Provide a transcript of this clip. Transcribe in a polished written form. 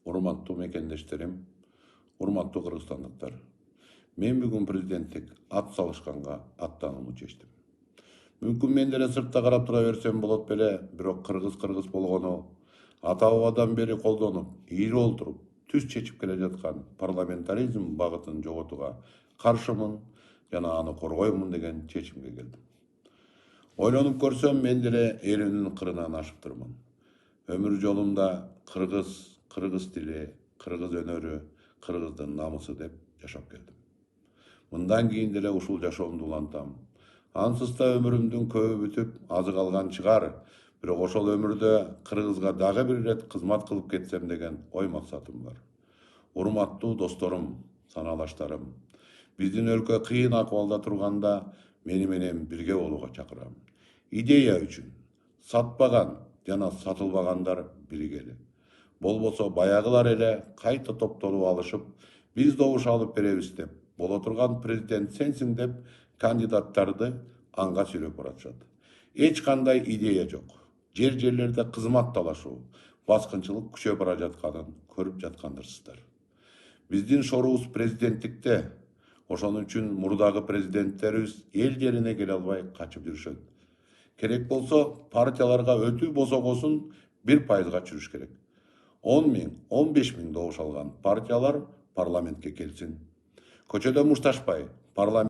Урматтуу мекендештерим, урматтуу кыргызстандыктар. Мен бүгүн президенттик ат салышканга аттанууну чечтим. Мүмкүн мен деле сыртта карап тура берсем болот беле, бирок кыргыз болгону ата бабадан бери колдонуп, ийри олтуруп, түз чечип келе жаткан парламентаризм багытын жоготууга каршымын жана аны коргоймун деген чечимге келдим. Ойлонуп көрсөм, мен деле элимдин кырынан ашыптырмын. Өмүр жолумда кыргыз тили, кыргыз өнөрү, кыргыздын намысы деп жашап келдим. Мындан кийин деле ушул жашоомду улантам. Ансыз да өмүрүмдүн көбү бүтүп, азы калган чыгар. Бирок ошол өмүрдө кыргызга дагы бир ирет кызмат кылып кетсем деген ой максатым бар. Урматтуу досторум, санаалаштарым, биздин өлкө кыйын акыбалда турганда мени менен бирге болууга чакырам. Идея үчүн сатпаган жана сатылбагандар биригели. Болбосо баягылар эле кайта топтолуп алышып, биз добуш алып беребиз деп, боло турган президент сенсиң деп кандидаттарды анга сүйлөп баратышат. Эч кандай идея жок. Жерлерде кызмат талашуу, баскынчылык күчөп бара жатканын көрүп жаткандырсыздар. Биздин шоруубуз президенттикте. Ошон үчүн мурдагы президенттерибиз эл жерине келе албай качып жүрүшөт. Керек болсо партияларга өтүү босогосун 1%га чүрүш керек. 10 миң, 15 миң добуш алган партиялар парламентке келсин. Көчөдө мушташпай, парламент